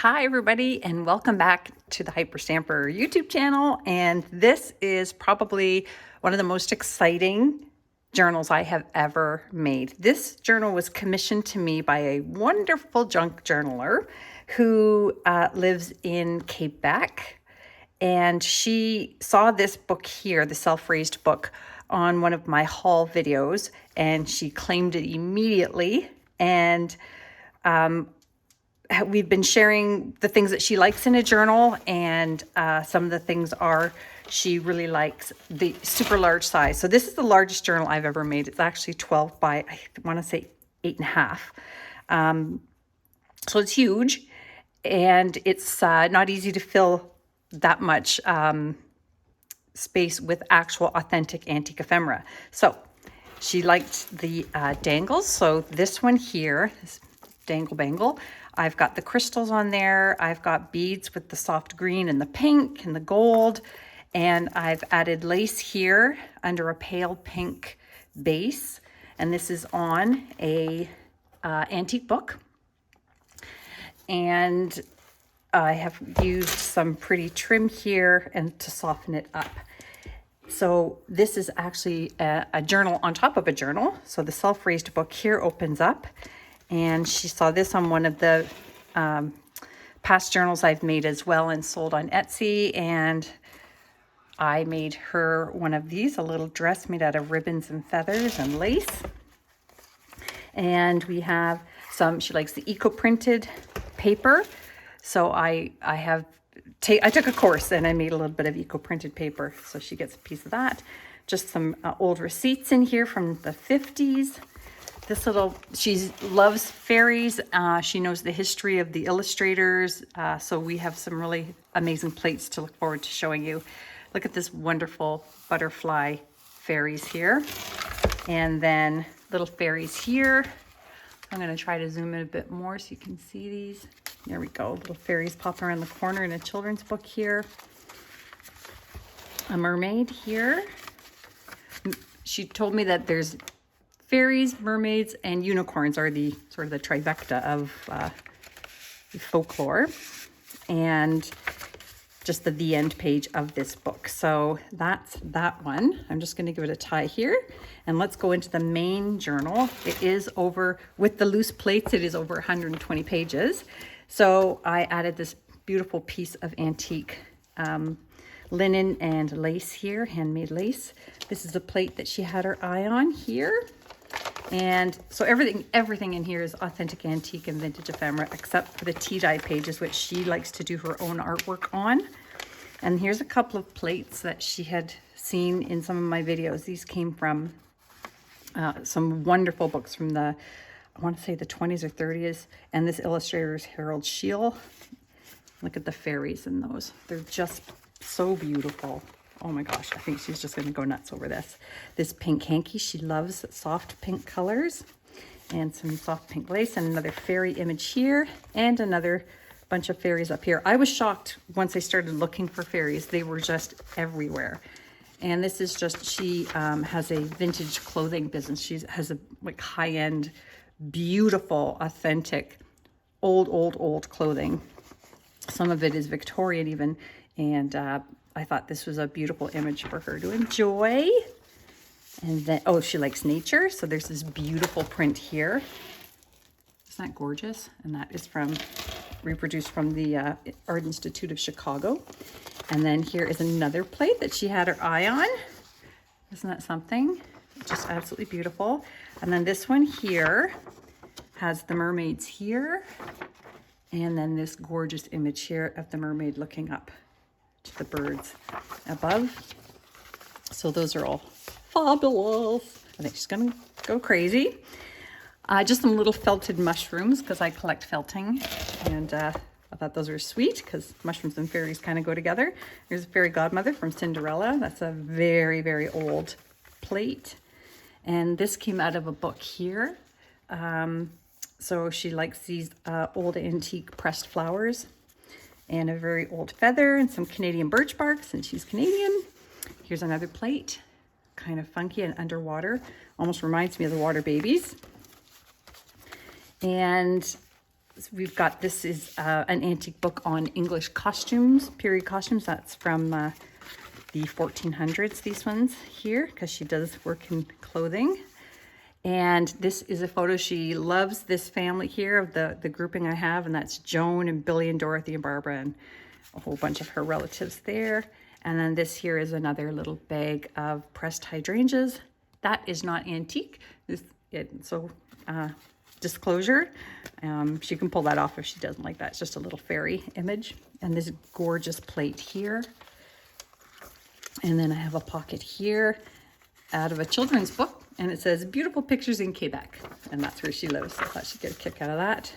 Hi everybody, and welcome back to the Hyperstamper YouTube channel. And this is probably one of the most exciting journals I have ever made. This journal was commissioned to me by a wonderful junk journaler who lives in Quebec. And she saw this book here, the self-raised book, on one of my haul videos, and she claimed it immediately. And we've been sharing the things that she likes in a journal, and some of the things are she really likes the super large size. So this is the largest journal I've ever made. It's actually 12 by, I want to say 8.5. So it's huge, and it's not easy to fill that much space with actual authentic antique ephemera. So she liked the dangles. So this one here, this dangle bangle, I've got the crystals on there. I've got beads with the soft green and the pink and the gold. And I've added lace here under a pale pink base. And this is on a antique book. And I have used some pretty trim here and to soften it up. So this is actually a journal on top of a journal. So the self-raised book here opens up. And she saw this on one of the past journals I've made as well and sold on Etsy. And I made her one of these, a little dress made out of ribbons and feathers and lace. And we have some, she likes the eco-printed paper. So I took a course and I made a little bit of eco-printed paper. So she gets a piece of that. Just some old receipts in here from the 50s. She loves fairies. She knows the history of the illustrators. So we have some really amazing plates to look forward to showing you. Look at this wonderful butterfly fairies here. And then little fairies here. I'm going to try to zoom in a bit more so you can see these. There we go. Little fairies popping around the corner in a children's book here. A mermaid here. She told me that there's fairies, mermaids, and unicorns are the sort of the trifecta of folklore, and just the end page of this book. So that's that one. I'm just going to give it a tie here, and let's go into the main journal. It is over, with the loose plates, it is over 120 pages. So I added this beautiful piece of antique linen and lace here, handmade lace. This is a plate that she had her eye on here. And so everything in here is authentic antique and vintage ephemera, except for the tea-dye pages, which she likes to do her own artwork on. And here's a couple of plates that she had seen in some of my videos. These came from some wonderful books from I want to say the 20s or 30s. And this illustrator is Harold Scheel. Look at the fairies in those. They're just so beautiful. Oh my gosh, I think she's just going to go nuts over this. This pink hanky, she loves soft pink colors, and some soft pink lace, and another fairy image here, and another bunch of fairies up here. I was shocked once I started looking for fairies. They were just everywhere. And this is just, she has a vintage clothing business. She has a like high-end, beautiful, authentic, old clothing. Some of it is Victorian even, and I thought this was a beautiful image for her to enjoy. And then, oh, she likes nature. So there's this beautiful print here. Isn't that gorgeous? And that is reproduced from the Art Institute of Chicago. And then here is another plate that she had her eye on. Isn't that something? Just absolutely beautiful. And then this one here has the mermaids here. And then this gorgeous image here of the mermaid looking up to the birds above. So those are all fabulous. I think she's gonna go crazy. Just some little felted mushrooms, because I collect felting, and I thought those were sweet because mushrooms and fairies kind of go together. Here's a fairy godmother from Cinderella. That's a very, very old plate. And this came out of a book here. So she likes these old antique pressed flowers, and a very old feather, and some Canadian birch bark, since she's Canadian. Here's another plate, kind of funky and underwater. Almost reminds me of the water babies. And we've got, this is an antique book on English costumes, period costumes. That's from the 1400s, these ones here, because she does work in clothing. And this is a photo. She loves this family here of the grouping I have, and that's Joan and Billy and Dorothy and Barbara and a whole bunch of her relatives there. And then this here is another little bag of pressed hydrangeas. That is not antique. Disclosure, she can pull that off if she doesn't like that. It's just a little fairy image. And this gorgeous plate here. And then I have a pocket here out of a children's book, and it says beautiful pictures in Quebec, and that's where she lives. So I thought she'd get a kick out of that.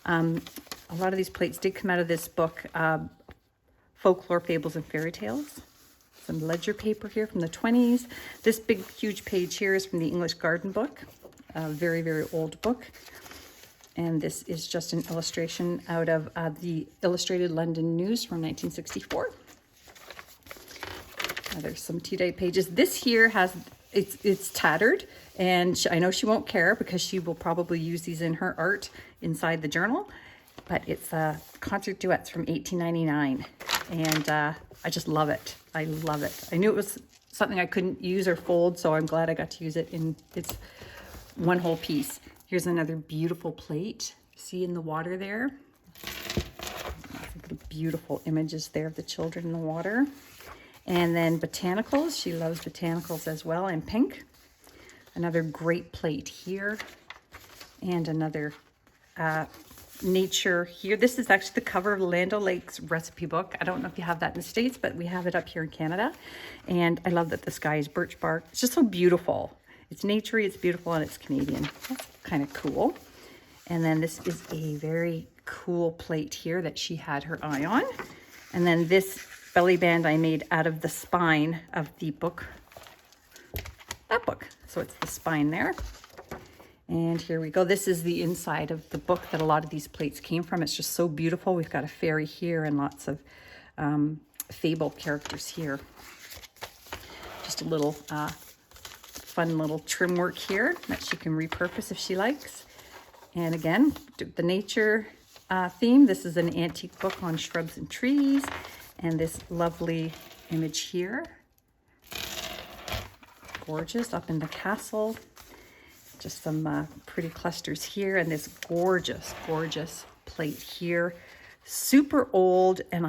A lot of these plates did come out of this book, Folklore, Fables, and Fairy Tales. Some ledger paper here from the 20s. This big, huge page here is from the English Garden book, a very, very old book. And this is just an illustration out of the Illustrated London News from 1964. There's some tea-dye pages. This here has, it's tattered, and I know she won't care because she will probably use these in her art inside the journal, but it's concert duets from 1899, and I just love it. I love it. I knew it was something I couldn't use or fold, so I'm glad I got to use it in its one whole piece. Here's another beautiful plate. See in the water there? Beautiful images there of the children in the water. And then botanicals. She loves botanicals as well in pink. Another great plate here. And another nature here. This is actually the cover of Land O'Lakes recipe book. I don't know if you have that in the States, but we have it up here in Canada. And I love that the sky is birch bark. It's just so beautiful. It's naturey, it's beautiful, and it's Canadian. That's kind of cool. And then this is a very cool plate here that she had her eye on. And then this belly band I made out of the spine of the book, that book. So it's the spine there. And here we go. This is the inside of the book that a lot of these plates came from. It's just so beautiful. We've got a fairy here and lots of fable characters here. Just a little fun little trim work here that she can repurpose if she likes. And again, the nature theme. This is an antique book on shrubs and trees. And this lovely image here. Gorgeous, up in the castle. Just some pretty clusters here. And this gorgeous, gorgeous plate here. Super old. And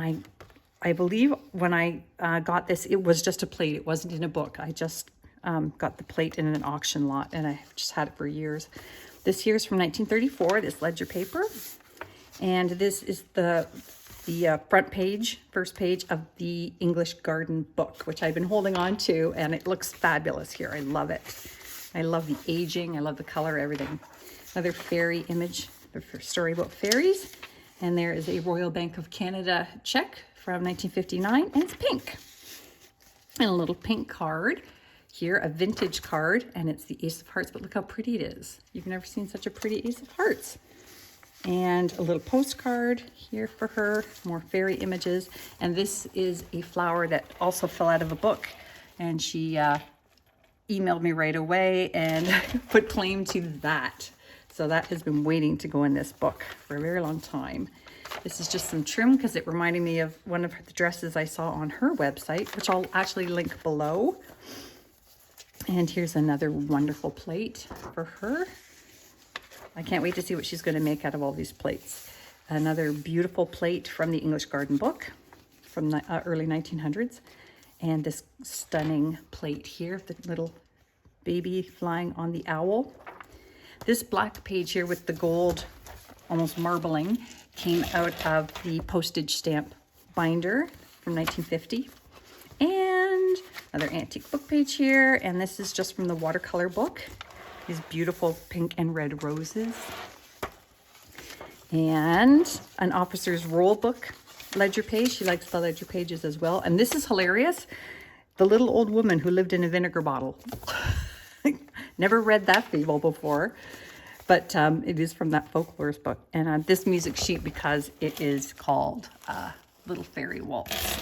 I believe when I got this, it was just a plate. It wasn't in a book. I just got the plate in an auction lot. And I've just had it for years. This here is from 1934, this ledger paper. And this is the front page, first page of the English Garden book, which I've been holding on to, and it looks fabulous here. I love it. I love the aging. I love the color, everything. Another fairy image, the story about fairies. And there is a Royal Bank of Canada check from 1959, and it's pink. And a little pink card here, a vintage card, and it's the Ace of Hearts, but look how pretty it is. You've never seen such a pretty Ace of Hearts. And a little postcard here for her, more fairy images. And this is a flower that also fell out of a book. And she emailed me right away and put claim to that. So that has been waiting to go in this book for a very long time. This is just some trim because it reminded me of one of the dresses I saw on her website, which I'll actually link below. And here's another wonderful plate for her. I can't wait to see what she's going to make out of all these plates. Another beautiful plate from the English Garden book from the early 1900s. And this stunning plate here, the little baby flying on the owl. This black page here with the gold, almost marbling, came out of the postage stamp binder from 1950. And another antique book page here. And this is just from the watercolor book. These beautiful pink and red roses. And an officer's roll book ledger page. She likes the ledger pages as well. And this is hilarious. The little old woman who lived in a vinegar bottle. Never read that fable before, but it is from that folklorist book. And this music sheet because it is called Little Fairy Waltz.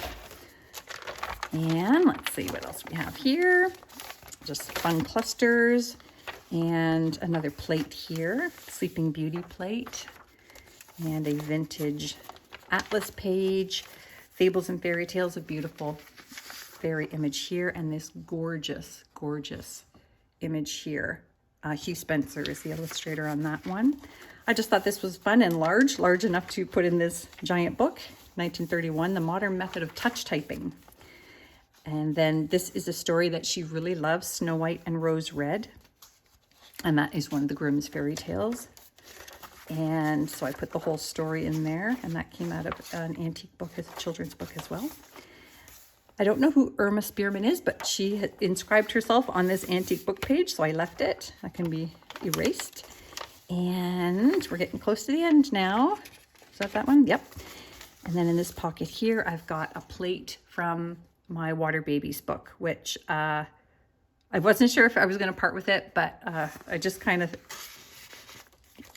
And let's see what else we have here. Just fun clusters. And another plate here, Sleeping Beauty plate. and a vintage atlas page. Fables and Fairy Tales, a beautiful fairy image here, and this gorgeous, gorgeous image here. Hugh Spencer is the illustrator on that one. I just thought this was fun and large enough to put in this giant book. 1931, The Modern Method of Touch Typing. And then this is a story that she really loves, Snow White and Rose Red. And that is one of the Grimm's fairy tales. And so I put the whole story in there, and that came out of an antique book, as a children's book as well. I don't know who Irma Spearman is, but she had inscribed herself on this antique book page, so I left it. That can be erased. And we're getting close to the end now. Is that one? Yep. And then in this pocket here, I've got a plate from my Water Babies book, which I wasn't sure if I was going to part with it, but I just kind of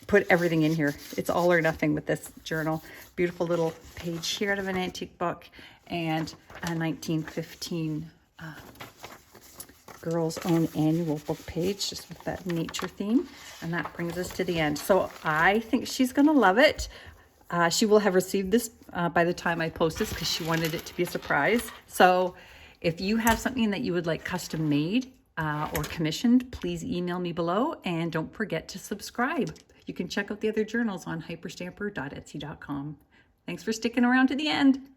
put everything in here. It's all or nothing with this journal. Beautiful little page here out of an antique book, and a 1915 Girls' Own Annual book page, just with that nature theme. And that brings us to the end. So I think she's going to love it. She will have received this by the time I post this, because she wanted it to be a surprise. So if you have something that you would like custom made or commissioned, please email me below, and don't forget to subscribe. You can check out the other journals on hyperstamper.etsy.com. Thanks for sticking around to the end.